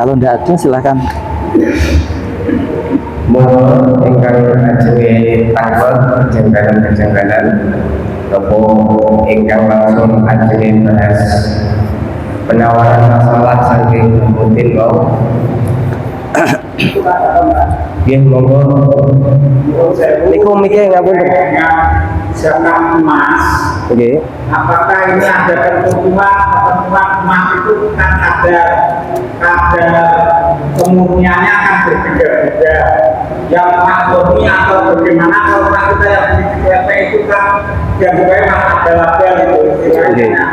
Kalau tidak ada silahkan. Monggo ingkang ajenge tangkep kejanggalan-kejanggalan nopo ingkang langsung ajenge bahas penawaran masalah saking rutin mau. Nggih monggo. Niku mikir ngapunten. Zakat emas. Oke. Apakah ini ada ketentuan emas itu kan ada kemurniannya kan berbeda-beda. Yang makhlukni atau bagaimana kalau kita yang di KTP itu kan yang gue ada label itu istilahnya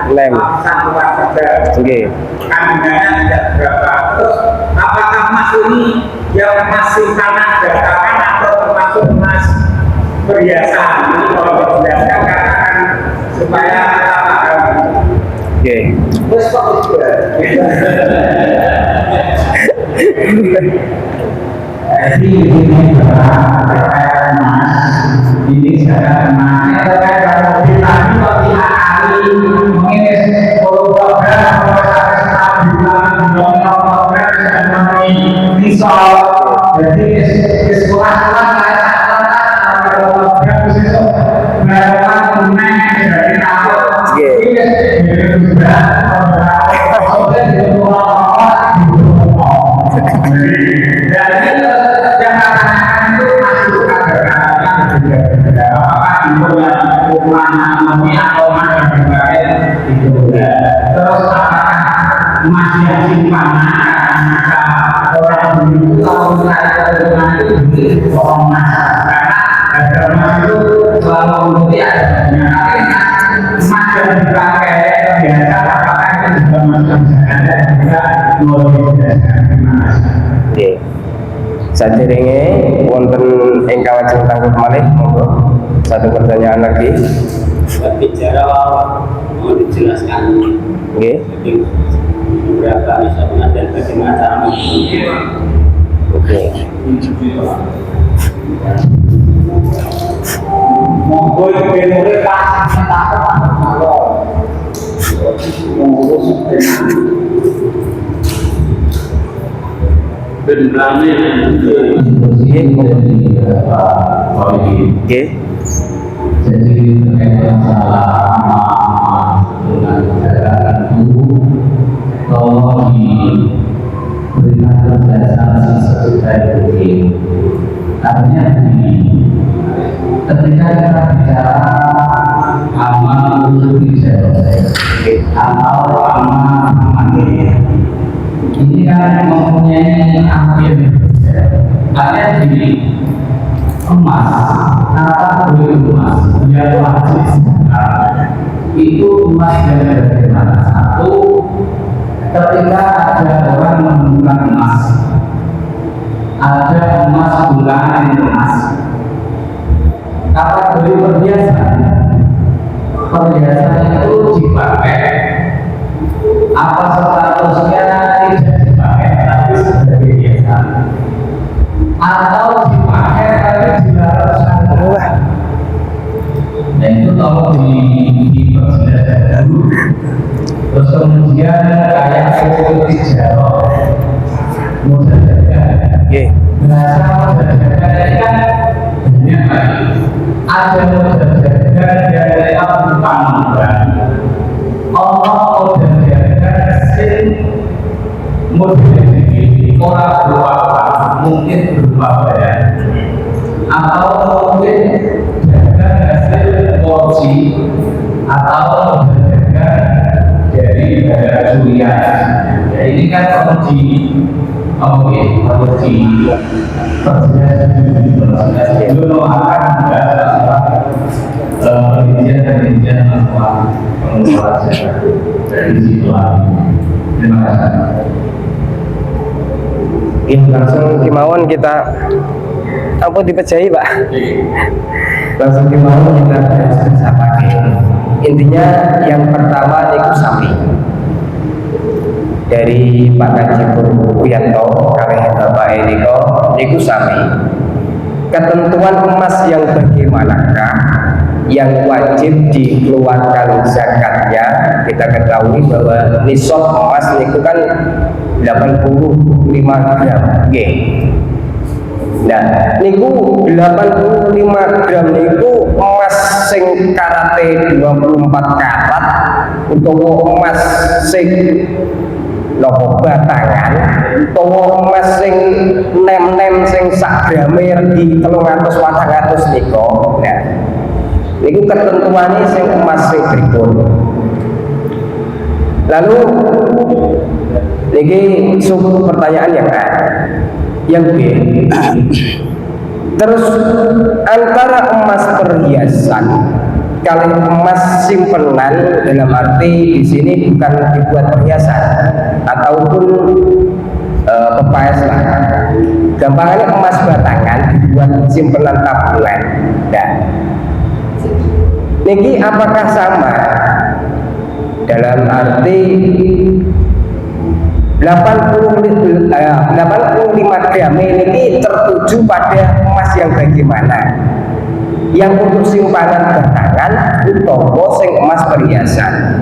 satu saja. Kandungannya tidak berapa. Terus apakah emas ini yang masih tanah dataran atau termasuk emas perhiasan? Ini kalau dijelaskan katakan supaya kita paham. Terus kok itu? Jadi ini adalah terkait emas. Ini sekarang emas terkait kalau kita kok tidak kali mengenai program bisa jadi sekolah-sekolah Saderenge wonten ingkang lajeng tangkep malih monggo. Satu pertanyaan lagi. Bicara mau dijelaskan. Nggih. Berapa misalnya dan bagaimana cara menghitungnya. Oke. Monggo dipilih pas jadi terkait masalah dengan kendaraan itu tolong diberikan penjelasan sesuai mungkin. Artinya begini, ketika kita bicara amal atau amal ini kan mempunyai akhir. Artinya begini, emas, kata emas, dia wajib itu emas yang bagaimana? Satu, ketika ada orang menemukan emas, ada emas bulanan emas, kategori perhiasan itu dipakai apa statusnya tidak dipakai tapi sebagai hiasan atau dipakai tapi dilarang. Dan itu tolong diperjelas dulu. Terus kemudian kayak seperti jauh modal dagang. Bahasa modal dagang ini kan banyak lagi. Ada modal dagang yang lewat bukan modal. Allah modal dagang sin modal ini orang berupa mungkin berupa badan atau mungkin dagang hasil korupsi atau dagang dari curian. Ya, ini kan perlu perjelas dulu akan perincian masalah pengelolaan zakat dari situ. Terima kasih. Langsung kemauan kita apa dipecahi Pak? Langsung kemauan kita bisa pakai. Intinya yang pertama itu sapi dari Pak Kaji Purwiyanto kalih Bapak niku sami. Ketentuan emas yang bagaimanakah yang wajib dikeluarkan zakatnya? Kita ketahui bahwa nisab emas niku kan 85 gram. Nggih. Nah, niku 85 gram niku emas sing karate 24 karat utawa emas sing nopo batangan utawa emas sing nem-nem sing sak grame regi 300-400 nika. Nah, niku ketentuane sing emas sing pripun. Lalu niki sub pertanyaan yang A. Yang B, terus antara emas perhiasan kali emas simpenan, dalam arti di sini bukan dibuat perhiasan ataupun pepaes lah, gampangannya emas batangan dibuat simpenan tabungan. Nah, niki apakah sama? Dalam arti 85 gram ini tertuju pada emas yang bagaimana? Yang untuk simpanan batangan utawa sing emas perhiasan?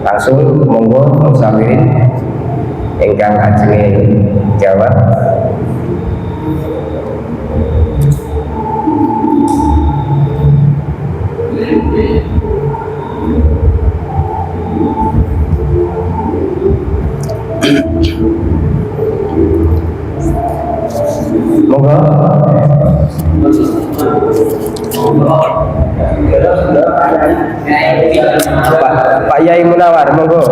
Langsung monggo musawirin ingkang ajenge jawab. Monggo. Pak Yai Munawar, monggo.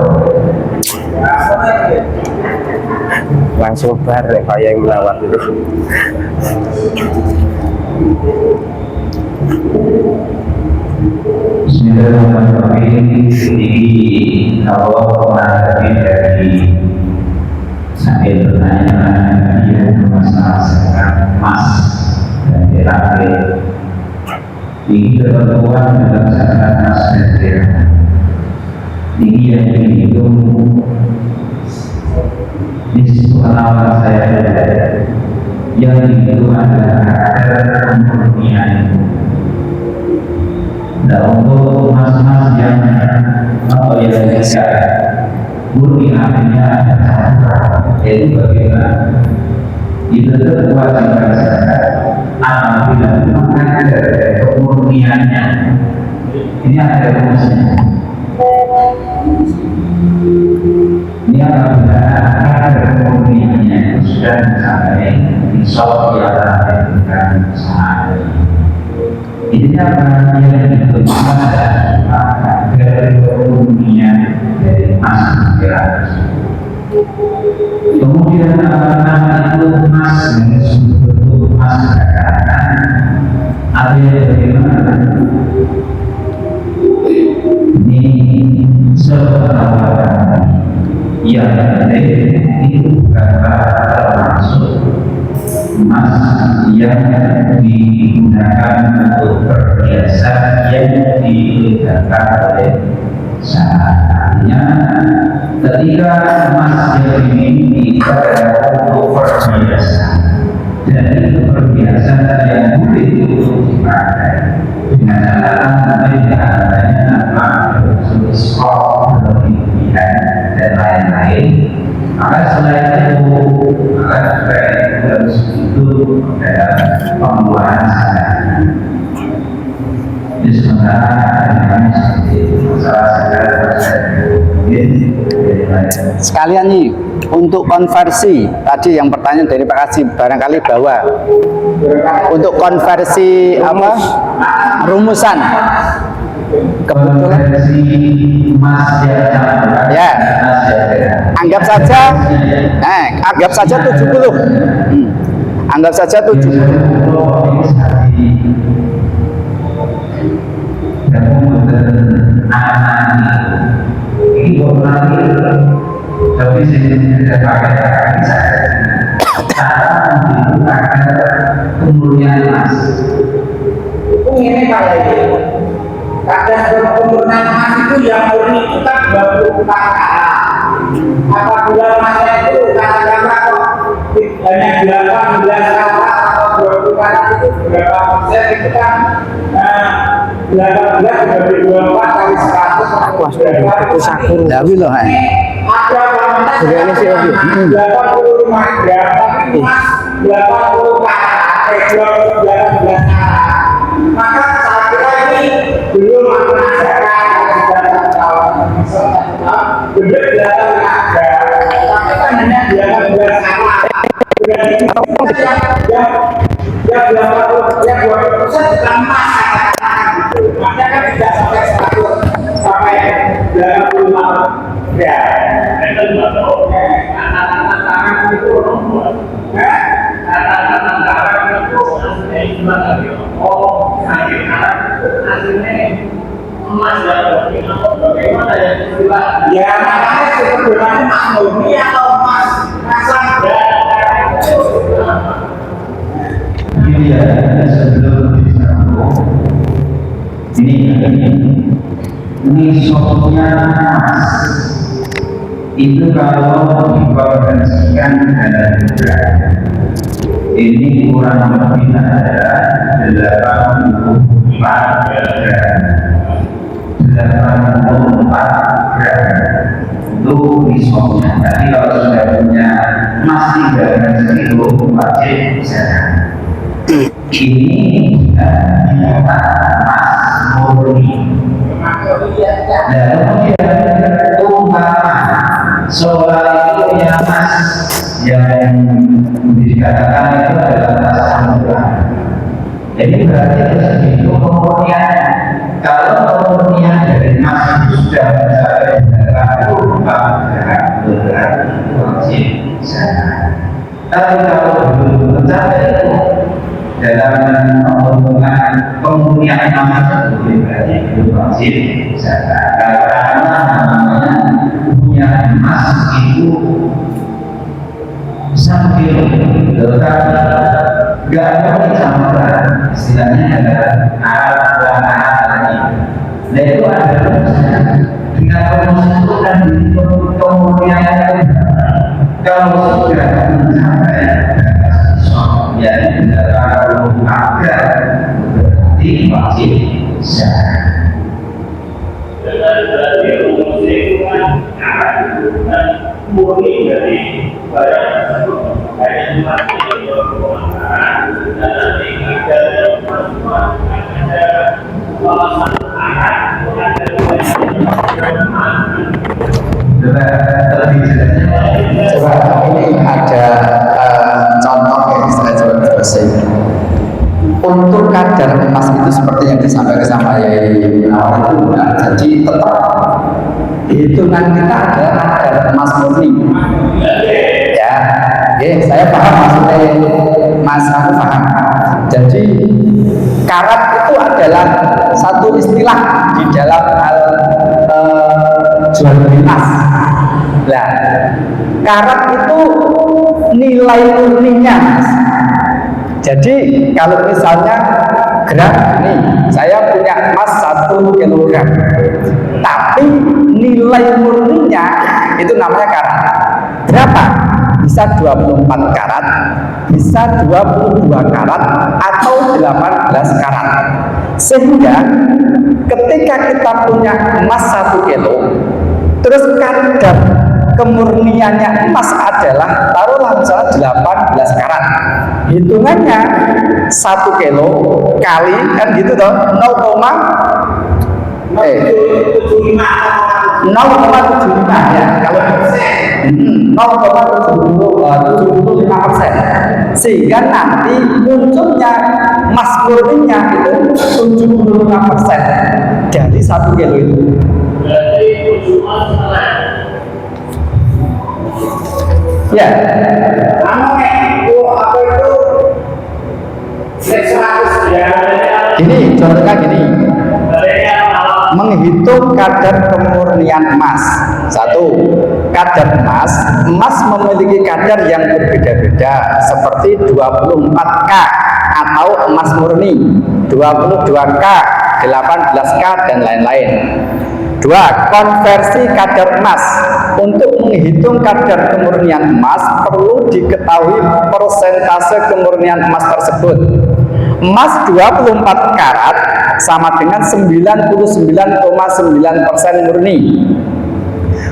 Langsung bar Pak Yai Munawar dulu. Bismillahirrahmanirrahim. Ini kalau menanggapi dari saya bertanya dia masalah sekarang emas dan terakhir ini ketentuan dalam syariat emas dan terakhir ini yang dihitung di situ awal saya belajar yang dihitung adalah karakter kemurnian. Dan untuk emas-emas yang tidak murni artinya ada cara, yaitu bagaimana itu kewajiban zakat apabila memang ada kemurniannya. Ini ada rumusnya. Ini apabila ada kemurniannya sudah mencapai nisab yang dengan sehari. Ini apa yang ditentukan adalah dari kemurnian dari emas gratis. Kemudian apakah itu emas dengan bentuk emas batangan? Ada yang bagaimana? Ini sebenarnya yang penting itu bukanlah termasuk emas yang digunakan untuk perhiasan yang dilegalkan oleh syariatnya. Ketika emas yang dimiliki adalah untuk perhiasan dan itu perhiasan yang boleh untuk dipakai dengan catatan tidak adanya apa skor berlebihan dan lain-lain, maka selain itu maka harus itu dalam pembuahan sadar. Jadi sementara kami seperti itu masalah sadar. Sekalian nih untuk konversi tadi yang pertanyaan dari Pak Haji barangkali bahwa untuk konversi apa rumusan kebetulan ya anggap saja 70 anggap saja 70 tapi saya pakai kemudian emas ini Pak Yai, kadang pemurnian emas itu yang murni itu kan 24 karat. Apabila emasnya itu katakanlah hanya 18 karat atau 20 karat itu berapa persen itu kan 18 dari 24 kali 100 Wah, itu sakur. ada Sudah ini sih, Obi. 85 gram, tapi emas 80 karat, 18 karat. Maka saya kira ini belum mengajarkan benar datang ada, tapi kan hanya 18 karat. Yang 20% bukan emas katakan gitu. Makanya kan tidak sampai 100 sampai 85 ya. Ya makanya sebenarnya maknumi atau emas kasar Ini ya, sebelum disambung, ini sosoknya emas itu kalau dikonversikan dalam gram ini kurang lebih ada 84 gram. 84 gram itu risoknya. Tapi kalau sudah punya emas 3 kilo wajib zakat. Ini dinyatakan emas murni. Dan kemudian umpama solar itu punya emas yang dikatakan itu adalah emas samudra. Jadi berarti itu pemurnian. Kalau pemurnian dari emas itu sudah mencapai 84 gram, berarti wajib zakat. Tapi kalau belum mencapai itu dalam penghitungan pemurnian emas tersebut berarti belum wajib zakat. Karena namanya punya emas itu sambil tetapi nggak boleh samudra, istilahnya adalah alat lagi. Nah itu ada rumusnya. Dengan rumus itu kan pemurnian kalau sudah mencapai ya kalau ada berarti wajib zakat. Berarti rumus itu kan murni dari barang tersebut. Hanya cuma dan nanti ada Coba ini ada contoh yang saya coba terusik. Untuk kadar emas itu seperti yang disampaikan sama Yai Gunawan itu benar. Jadi tetap hitungan kita ada kadar emas murni. Ya, saya paham maksudnya Mas, aku paham. Jadi karat itu adalah satu istilah di dalam hal jual beli emas. Nah, karat itu nilai murninya, Mas. Jadi kalau misalnya gram nih, saya punya emas 1 kilogram, tapi nilai murninya itu namanya karat. Berapa? Bisa 24 karat, bisa 22 karat, atau 18 karat. Sehingga ketika kita punya emas 1 kilo, terus kadar kemurniannya emas adalah taruhlah misalnya 18 karat, hitungannya 1 kilo kali kan gitu toh 0,75 ya kalau 0,75%, sehingga nanti munculnya emas murninya itu 75% dari 1 kilo itu. Ya. Gini, contohnya gini. Menghitung kadar kemurnian emas. 1. Kadar emas memiliki kadar yang berbeda-beda seperti 24K atau emas murni, 22K, 18K dan lain-lain. 2. Konversi kadar emas. Untuk menghitung kadar kemurnian emas perlu diketahui persentase kemurnian emas tersebut. Emas 24 karat sama dengan 99,9% murni.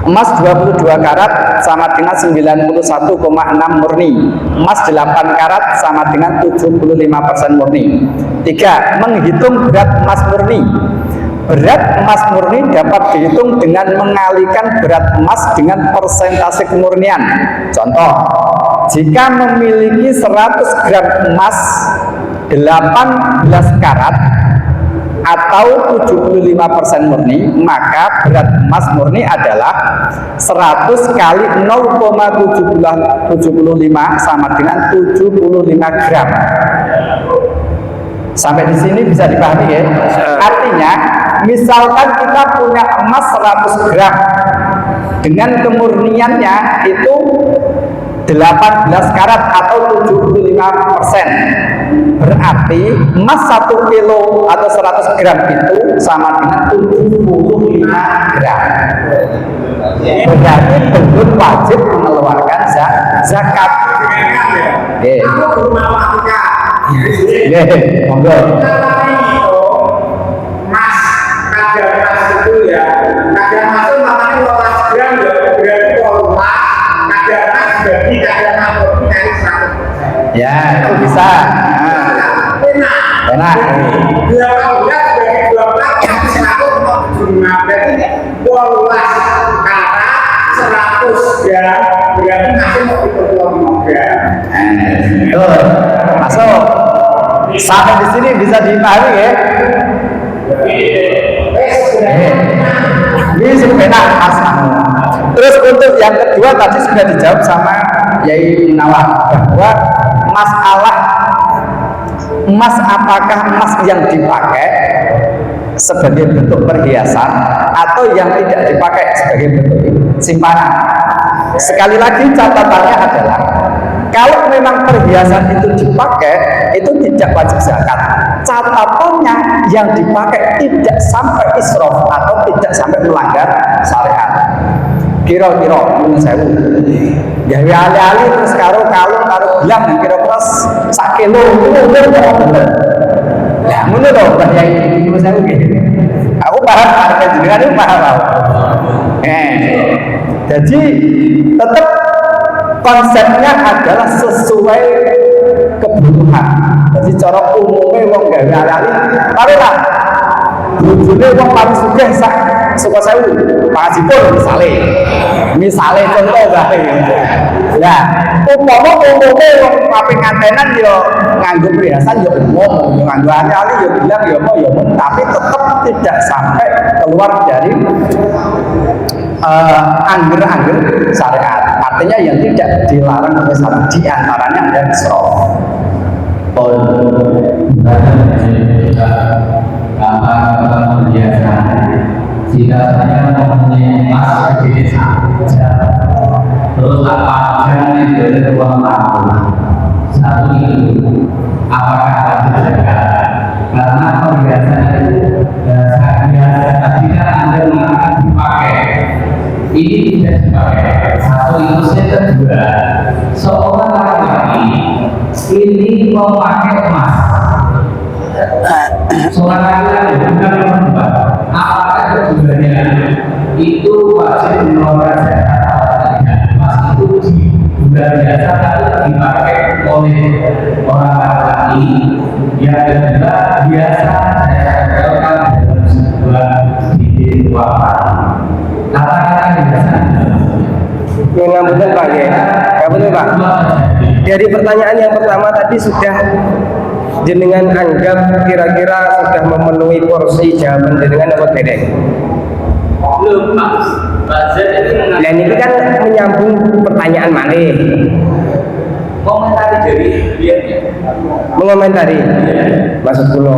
Emas 22 karat sama dengan 91,6 murni. Emas 8 karat sama dengan 75% murni. 3. Menghitung berat emas murni. Berat emas murni dapat dihitung dengan mengalihkan berat emas dengan persentase kemurnian. Contoh, jika memiliki 100 gram emas 18 karat atau 75% murni, maka berat emas murni adalah 100 kali 0,75 sama dengan 75 gram. Sampai di sini bisa dipahami ya? Artinya, misalkan kita punya emas 100 gram dengan kemurniannya itu 18 karat atau 75%. Berarti emas 1 kilo atau 100 gram itu sama dengan 75 gram. Berarti belum wajib mengeluarkan zakat. Oke. Monggo. Mas, kadar emas itu ya, kadar emas itu makanya 12 gram ya, berarti kalau kadar emas berarti kadar emas berarti dari 100%. Ya, itu bisa. Benar. 12 dari 12 yang 145 berarti 12 karat 100 gram berarti masih mau 25 gram. Tuh, masuk. Sampai di sini bisa dipahami ya? Ini sebenarnya asal. Terus untuk yang kedua tadi sudah dijawab sama Yai Nawar bahwa masalah emas apakah emas yang dipakai sebagai bentuk perhiasan atau yang tidak dipakai sebagai bentuk simpanan. Sekali lagi catatannya adalah kalau memang perhiasan itu dipakai itu tidak wajib zakat. Catatannya yang dipakai tidak sampai israf atau tidak sampai melanggar syariat. Kira-kira ini sewu. Gawe ali-ali terus karo kalung karo gelang yang kira-kira sak kilo bener. Ya ngono to Mbak Yai iki sewu iki. Aku paham harga jenengan itu paham. Jadi tetap konsepnya adalah sesuai kebutuhan. Jadi cara umumnya wong gawe ali-ali taruhlah bojone wong paling sugih sak suka sewu pangajipun misale contoh bae. Lah umpama umumnya wong paling ngantenan yo nganggo perhiasan yo umum, yo nganggo ali-ali yo bilang yo mau yo tapi tetap tidak sampai keluar dari angger-angger syariat. Artinya yang tidak dilarang oleh syariat di antaranya ada israf. Jika saya mempunyai emas segede saja, terus apakah itu uang laku? Satu itu, apakah wajib zakat? Karena perhiasan itu biasa tidak Anda mengatakan dipakai. Ini tidak dipakai. Satu itu yang kedua, seorang laki-laki ini memakai emas. Seorang laki-laki bukan perempuan. Apakah keduanya itu wajib mengeluarkan zakat atau tidak? Emas itu di bulan biasa tapi dipakai oleh orang laki-laki. Yang kedua biasa saya katakan dalam sebuah bidin wafat. Kata-kata biasa. Yang ngapunten Pak ya. Ngapunten Pak. Dari pertanyaan yang pertama tadi sudah jenengan anggap kira-kira sudah memenuhi porsi jawaban jenengan apa tidak? Belum Pak. Bazar itu Dan ini kan menyambung pertanyaan malih. komentari dari beliaunya. Mengomentari maksud kula.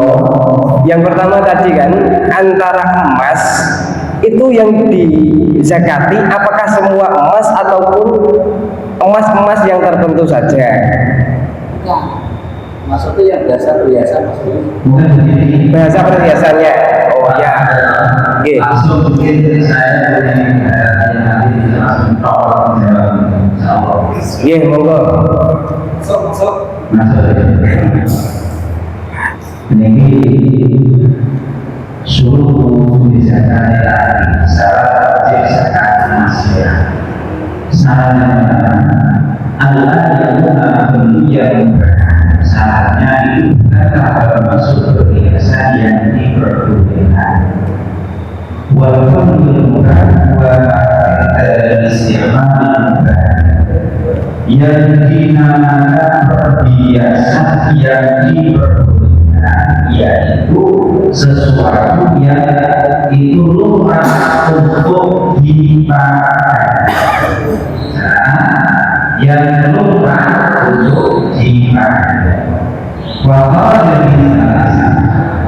Yang pertama tadi kan antara emas itu yang dizakati apakah semua emas ataupun emas-emas yang tertentu saja? Nah, maksudnya yang biasa perhiasan maksudnya. Bukan begini. Bahasa perhiasannya. Oh ya. Oke. Langsung mungkin saya punya nanti bisa langsung tolong jawab. Iya, monggo. Masuk. Ini suruh bisa syarat wajib zakat emas. yang syaratnya itu adalah termasuk perhiasan yang diperbolehkan. Walaupun murah yang dinamakan perhiasan yang diperbolehkan, yaitu sesuatu yang itu lumrah untuk dipakai. Yang lumrah untuk dipakai. Wahai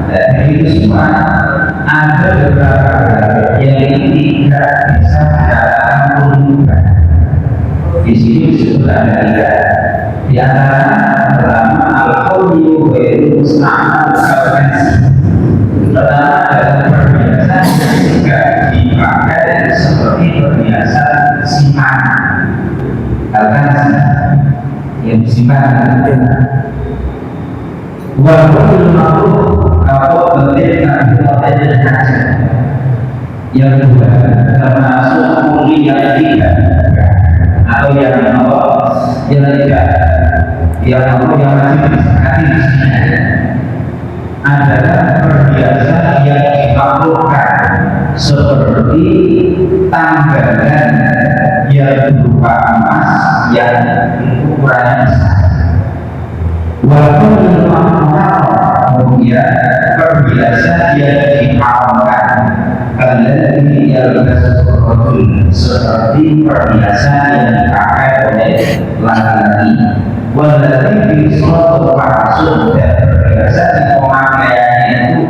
dari itu semua ada beberapa yang tidak bisa dikatakan lumrah. Di sini disebut ada tiga. Di antara pertama al-qawli wa musta'mal al-fansi. Pertama adalah perhiasan yang juga dipakai seperti perhiasan simpan. Al-fansi yang disimpan. Walaupun makhluk kalau penting ada saja. Yang kedua termasuk mulia tiga atau yang tiga yang masih disepakati di sini adalah perhiasan yang dimakhlukkan seperti tanggalan yang berupa emas yang ukurannya besar. Walaupun kemudian perhiasan yang diharamkan alladzi yalbasuhu seperti perhiasan yang dipakai oleh laki-laki. Walladzi fi suatu maksud dan perhiasan yang pemakaiannya itu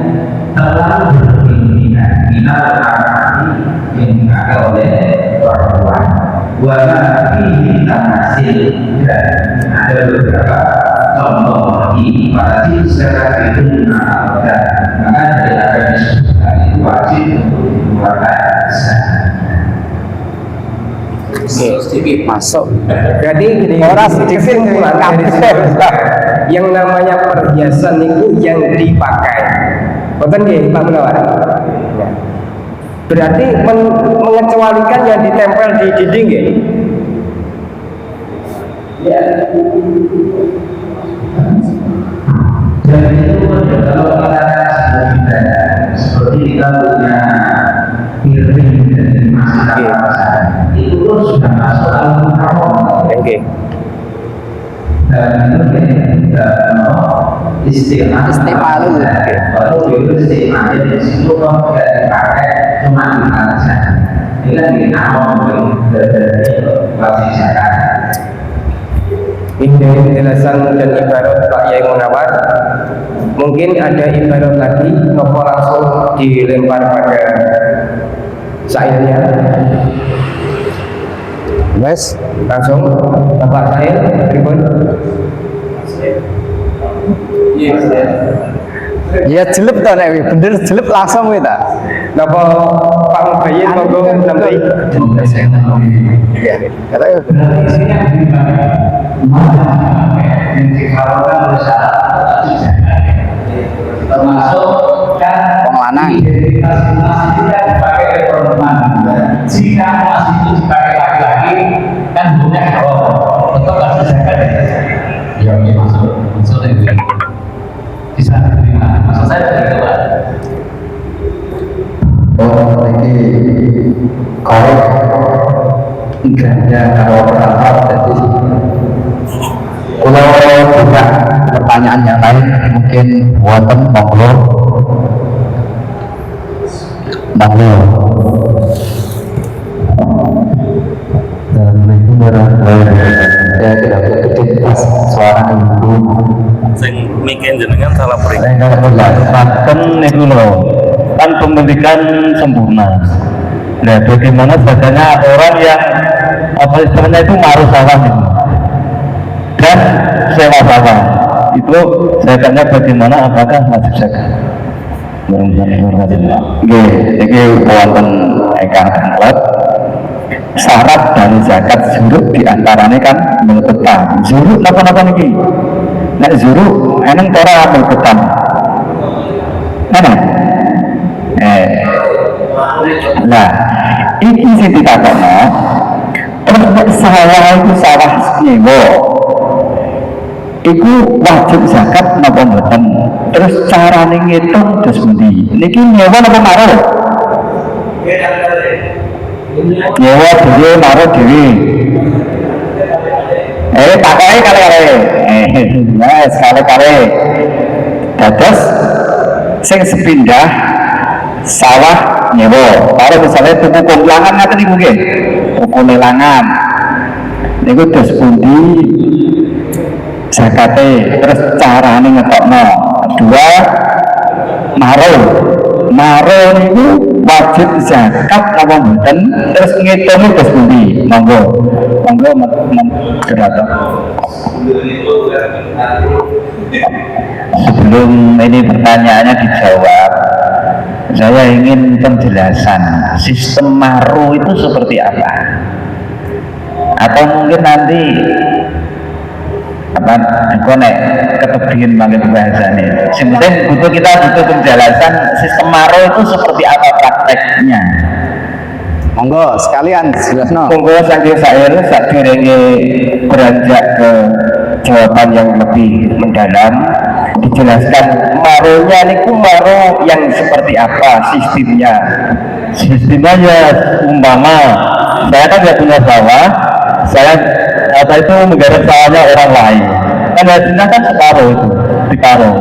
terlalu berkeinginan minal laki yang dipakai oleh perempuan. Walaupun hasil dan ada beberapa contoh di wajib secara itu dan maka dari akan disebutkan itu wajib untuk dikeluarkan sedikit masuk. Jadi gini, Orang sedikit kesimpulan dari sini, yang namanya perhiasan itu yang dipakai. Betul nggih, Pak Munawar? Berarti mengecualikan yang ditempel di dinding nggih? Ya. Dan itu kalau kita seperti kita punya piring dan masih itu pun sudah masuk dalam haram. Oke. Dan itu kita istilah Istimalu. Kalau itu istilah di situ kalau tidak dipakai cuma dimakan saja. Ini kan di haram dari wajib zakat. Ini penjelasan dan ibarat Pak Yai Munawar. Mungkin ada ibarat lagi, nopo langsung dilempar pada syairnya. Wes, Langsung Bapak Said, pripun? ya jelep to nek bener jelep langsung kuwi ta. Napa Pak Mubayyin monggo nambahi? Iya, kata Berarti sini yang dipakai yang diharapkan oleh syarat termasuk kan wong lanang. identitas emas itu kan dipakai oleh perempuan. Jika emas itu dipakai laki-laki kan hukumnya haram, tetap harus zakat. Ya ini maksud itu bisa diterima. Maksud saya begitu Pak. Oh, iki korek ganda karo pertama jadi kalau buka pertanyaan yang lain mungkin buatan monggo dan itu ya tidak begitu pas suara ibu sing mikir jenengan salah peringkat saya nggak boleh kan itu loh kan pemilikan sempurna. Nah bagaimana bacanya orang yang apa istilahnya itu maruh sawah itu dan sewa sawah itu zakatnya bagaimana, apakah wajib zakat? Ini wonten ingkang kanglet syarat dari zakat zuruk diantaranya kan melbetan zuruk napa-napa niki nek zuruk eneng ora melbetan eneng nah iki sing ditakokno nek sawah itu sawah nyewa iku wajib zakat napa mboten? Terus carane ngitung terus pundi? Niki nyewa napa maruh? Nyewa dhewe maruh dhewe. Pakai kali-kali. Nah, sekali-kali. Dados sing sepindah sawah nyewa. Kalau misalnya tuku konglangan ngaten niku nggih. Tuku nelangan. Niku terus pundi zakate, terus carane ngetokno. Kedua, maruh niku wajib zakat apa mboten, terus ngitung terus pundi. Monggo gerak. Sebelum ini pertanyaannya dijawab, saya ingin penjelasan sistem maruh itu seperti apa, atau mungkin nanti apa nek ketebihan banget bahasanya. Sebenarnya kita butuh penjelasan sistem maruh itu seperti apa prakteknya. Monggo sekalian jelasno. Monggo saking saya sadurunge beranjak ke jawaban yang lebih mendalam, dijelaskan maruhnya niku maruh yang seperti apa sistemnya. Sistemnya ya umpama saya kan nggak punya sawah, saya itu menggarap sawahnya orang lain, kan hasilnya kan separuh itu diparuh.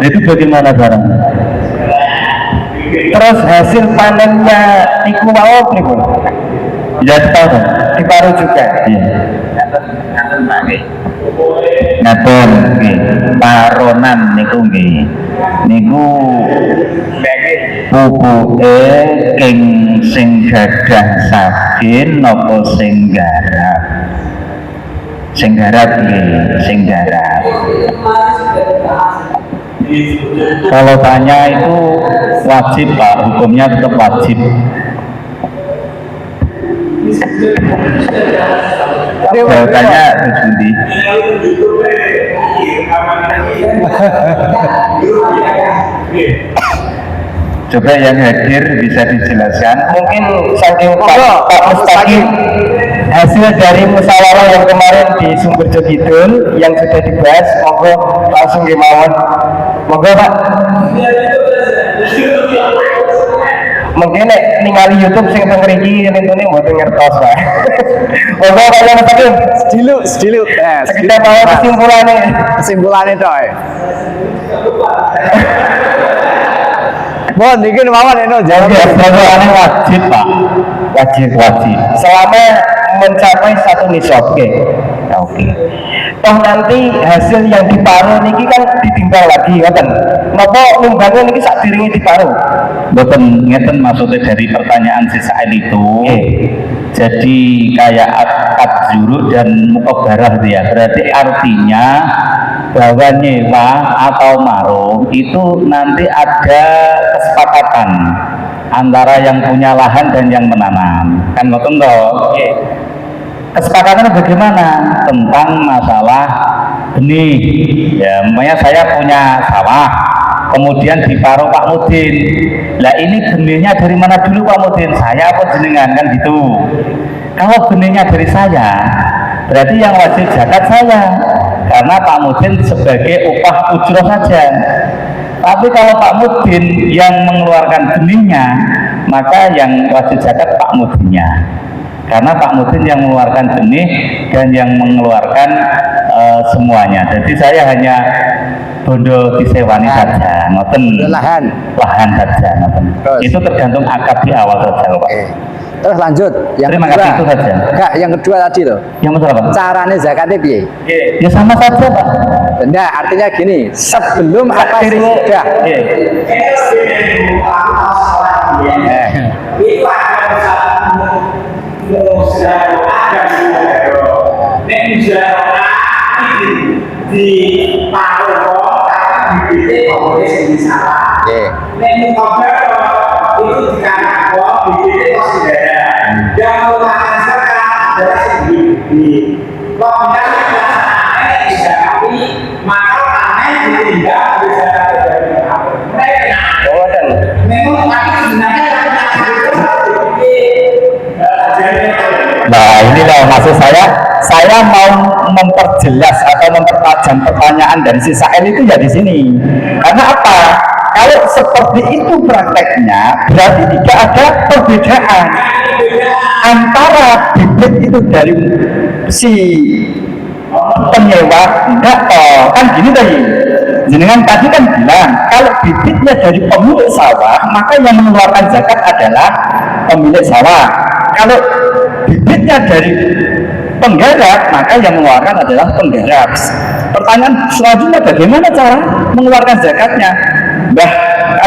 Itu bagaimana caranya? Terus hasil panennya iku mau niku ya diparuh juga. Ngaten nggih, paronan niku nggih. Niku pupuke king sing gadah sabin napa sing garap? Sing garap nggih, sing garap. Kalau tanya itu wajib Pak, hukumnya tetap wajib. Jawabannya Budi. Coba yang hadir bisa dijelaskan. Mungkin saking Pak Mustaqim, hasil dari musyawarah yang kemarin di Sumberjo Kidul yang sudah dibahas, monggo langsung dimawon. Monggo Pak. Mungkin ningali YouTube sing teng mriki nentune mboten ngertos Pak. Monggo Pak Mustaqim, Sedilu. sekedar mau Kesimpulannya toh. Bon, iki mawon eno jawab. Kesimpulannya wajib Pak. Wajib. Selama mencapai satu nisab, oke. Toh nanti hasil yang diparuh niki kan ditimbang lagi, ngoten. Napa numbangnya niki sakdiringe diparuh? Mboten ngeten maksudnya dari pertanyaan sisaan itu. Jadi kayak akad juru dan mukabarah dia. Berarti artinya bahwa nyewa atau maruh itu nanti ada kesepakatan antara yang punya lahan dan yang menanam. Kan ngoten toh? Kesepakatannya bagaimana tentang masalah benih ya, umpamanya saya punya sawah kemudian diparuh Pak Mudin, lah ini benihnya dari mana dulu Pak Mudin, saya apa jenengan, kan gitu. Kalau benihnya dari saya berarti yang wajib zakat saya karena Pak Mudin sebagai upah ujroh saja. Tapi kalau Pak Mudin yang mengeluarkan benihnya maka yang wajib zakat Pak Mudinnya, karena Pak Mudin yang mengeluarkan benih dan yang mengeluarkan semuanya. Jadi saya hanya bondo disewani saja, ngoten. Lahan saja, ngoten. Itu tergantung akad di awal saja, Pak. Terus lanjut. Yang terima kedua, kasih itu saja. Enggak, yang kedua tadi loh. Yang masalah Pak? Caranya zakatnya piye? Ya sama saja Pak. Nah, artinya gini, sebelum apa sudah. Di paruh bibitnya kok sing salah. Nek mukabar itu dikanak kok bibitnya kok saudara. Yang merupakan zakat adalah sendiri. Kok misalnya tidak tapi maka panen ditinggal bisa dari paruh. Mereka. Memang tapi sebenarnya Nah inilah maksud saya mau memperjelas atau mempertajam pertanyaan dari si Sael itu ya di sini. Karena apa? Kalau seperti itu prakteknya, berarti tidak ada perbedaan antara bibit itu dari si penyewa, enggak toh, kan gini tadi. Jenengan tadi kan bilang kalau bibitnya dari pemilik sawah, maka yang mengeluarkan zakat adalah pemilik sawah. Kalau bibitnya dari penggarap, maka yang mengeluarkan adalah penggarap. Pertanyaan selanjutnya, bagaimana cara mengeluarkan zakatnya? Mbah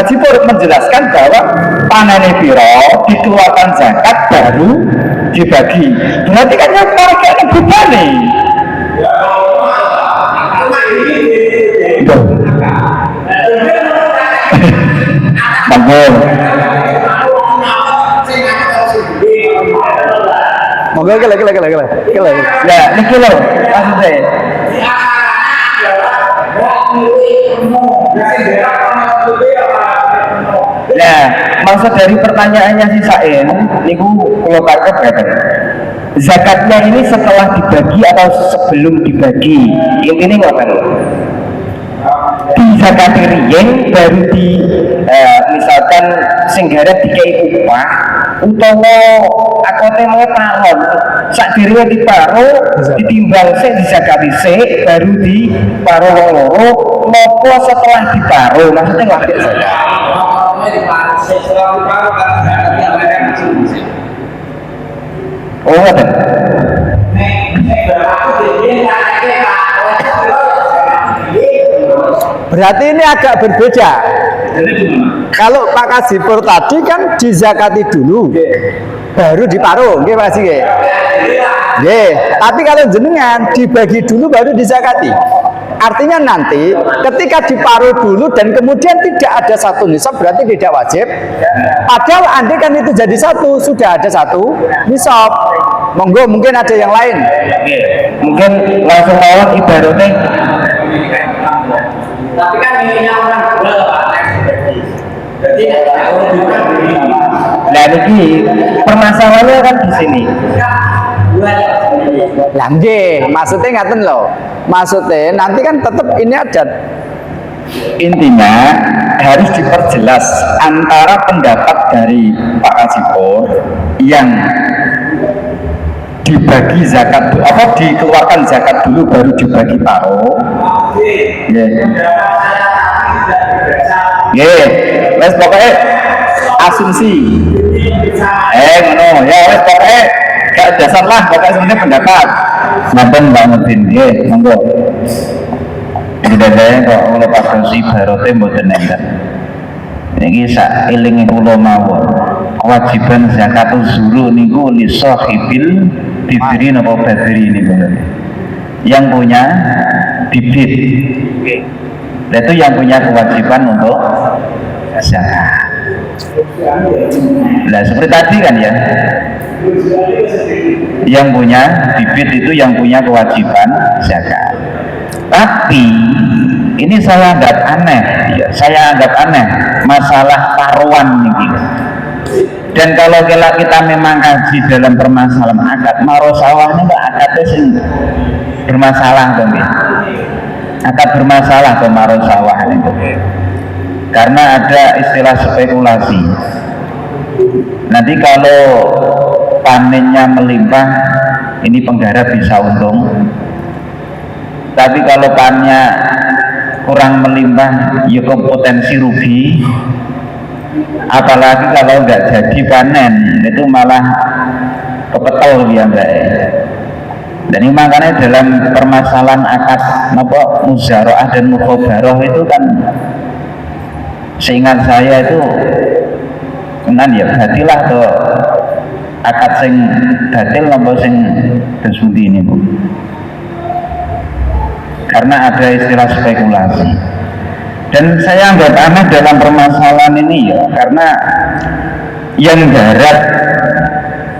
Haji Pur menjelaskan bahwa panen piro dikeluarkan zakat baru dibagi. Berarti kan yang pakai lebih banyak. Monggo. Monggo kele. Ya, niki lho maksudnya. Nah, maksud dari pertanyaannya si Sain, niku kalau pakai berapa? Zakatnya ini setelah dibagi atau sebelum dibagi? Intinya ngoten. Di zakat riyen baru di misalkan sing garap dikai upah utawa akote mau paron sakdurunge diparo ditimbang sik dizakati sik baru diparo wong loro nopo setelah diparo maksudnya nggak ada oh ada berarti ini agak berbeda. Kalau Pak Kasipur tadi kan dizakati dulu, baru diparuh, nggih Mas nggih. Nggih, tapi kalau jenengan dibagi dulu baru dizakati. Artinya nanti ketika diparuh dulu dan kemudian tidak ada satu nisab berarti tidak wajib. Padahal andai kan itu jadi satu, sudah ada satu nisab. Monggo mungkin ada yang lain. Mungkin langsung lawan ibaratnya. Tapi kan ininya orang jual Pak. Jadi Nah ini permasalahannya kan di sini. Lah nggih, maksudnya ngaten loh. Maksudnya nanti kan tetap ini ada. Intinya harus diperjelas antara pendapat dari Pak Kasipur yang dibagi zakat apa dikeluarkan zakat dulu baru dibagi paruh. Nggih. Wes pokoke asumsi. Ngono ya wes pokoke gak dasar lah pokoke sebenarnya pendapat. Nonton Mbak Mudin nggih, monggo. Dene kok ngono pasisi barote mboten enten. Niki sak elinge kula mawon. Kewajiban zakat uzuru niku li sahibil bibri napa badri niku. Yang punya bibit. Itu yang punya kewajiban untuk zakat. Nah seperti tadi kan ya, yang punya bibit itu yang punya kewajiban zakat. Tapi ini saya anggap aneh, ya, saya anggap aneh masalah taruhan ini. Dan kalau kita memang kaji dalam permasalahan akad, maro sawah ini akadnya sih bermasalah tuh, akad bermasalah tuh maro sawah itu. Karena ada istilah spekulasi. Nanti kalau panennya melimpah, ini penggarap bisa untung. Tapi kalau panennya kurang melimpah, ya potensi rugi. Apalagi kalau nggak jadi panen, itu malah kepetel ya enggak ya. Dan ini makanya dalam permasalahan akad muzaroah dan mukhobaroh itu kan seingat saya itu kenan ya batilah tuh akad sing batil napa sing besuti ini Bu. Karena ada istilah spekulasi. Dan saya anggap aneh dalam permasalahan ini ya, karena yang garap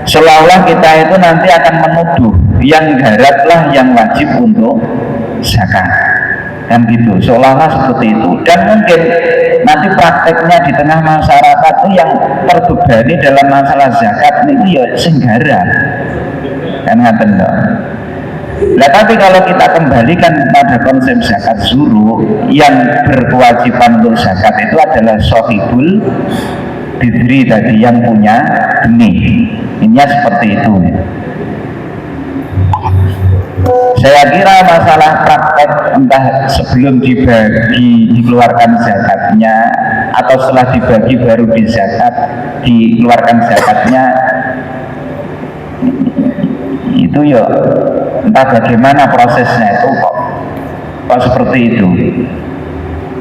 seolah-olah kita itu nanti akan menuduh yang garaplah yang wajib untuk zakat. Kan gitu, seolah-olah seperti itu. Dan mungkin nanti prakteknya di tengah masyarakat itu yang terbebani dalam masalah zakat ini ya sing garap. kan ngaten toh. Nah, tapi kalau kita kembalikan pada konsep zakat zuru, yang berkewajiban untuk zakat itu adalah sohibul bidri tadi, yang punya benih. Ini seperti itu. Saya kira masalah praktek entah sebelum dikeluarkan zakatnya atau setelah dibagi baru dikeluarkan zakatnya, itu ya entah bagaimana prosesnya itu kok seperti itu.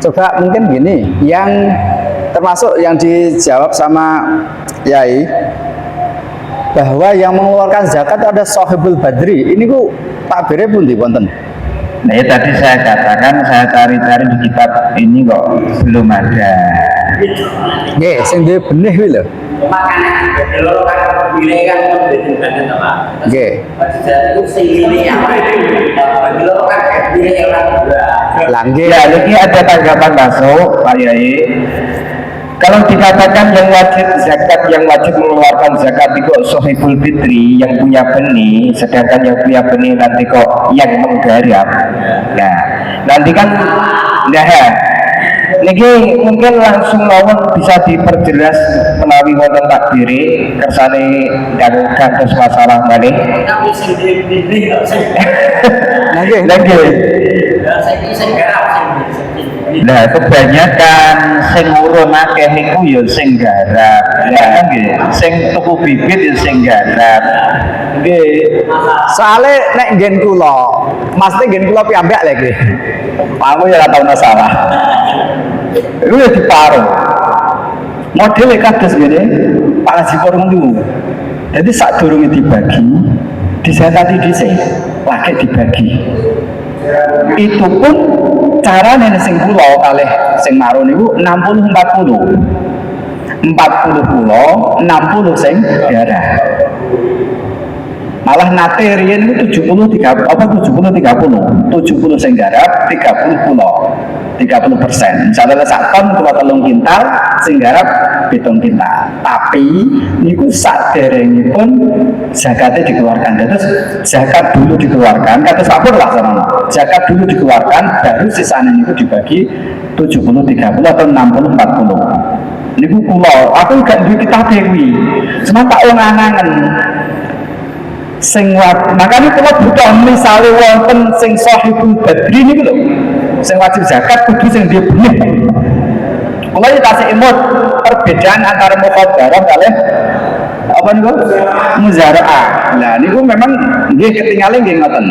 Coba mungkin gini, yang termasuk yang dijawab sama Yai, bahwa yang mengeluarkan zakat ada sohibul badri. Ini ku takbirnya pun di wonten. Nah, ya tadi saya katakan, saya cari-cari di kitab ini kok belum ada. Nggih, sing duwe benih kuwi lho. Makanya kalau kan wilayah kan berbeda-beda apa? Nggih. Jadi itu sehingga apa? Kalau kan wilayah orang Lah nggih. Ya, ini ada tanggapan masuk Pak Yai. Kalau dikatakan yang wajib mengeluarkan zakat itu sohibul fitri, yang punya benih, sedangkan yang punya benih nanti kok yang menggarap. Nah, nanti kan niki mungkin langsung mawon bisa diperjelas menawi wonten takdiri kersane gantos masalah malih. tapi sendiri Nggih. saya bisa garap Nah, kebanyakan sing urun akeh niku ya sing garap. Ya nggih, sing tuku bibit ya sing garap. Nggih. Soale nek nggen kula, mesti nggen kula piyambak lagi. Aku ya ora tau masalah. Iku ya diparo. Modele kados ngene, Pak Haji Korung niku. Jadi sak durunge dibagi, disatati dhisik, lagi dibagi. Itu pun carane sing kula kalih sing marun niku 60-40. 40 kula, 60 sing daerah. Malah nate riyen niku 70 30. 70 sing garap, 30 kula. 30%. Misalnya sak ton kula 3 kintal, sing garap 7 kintal. Tapi niku saderengipun zakatnya dikeluarkan. Terus zakat dulu dikeluarkan, kata sapur lah sama. Zakat dulu dikeluarkan, baru sisanya niku dibagi 70-30 atau 60-40. Niku kula, aku gak duwe kitab dewi. Cuma tak angen-angen. Sing makanya kula butuh misale wonten sing sahibul badri niku lho. Sing wajib zakat kudu sing duwe benih. Kula iki tasih imut perbedaan antara mukhadarah kalih apa niku? Muzaraah. Nah niku memang nggih ketinggalan nggih ngoten.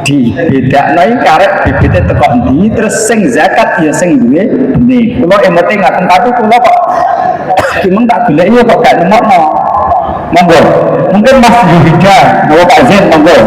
Dibedakno iki karep bibite teko endi, terus sing zakat ya sing duwe benih. Kula imute ngaten tapi kula kok gimeng tak goleki kok gak nemokno. Monggo. Mungkin Mas Yuhida, Pak Zen, monggo.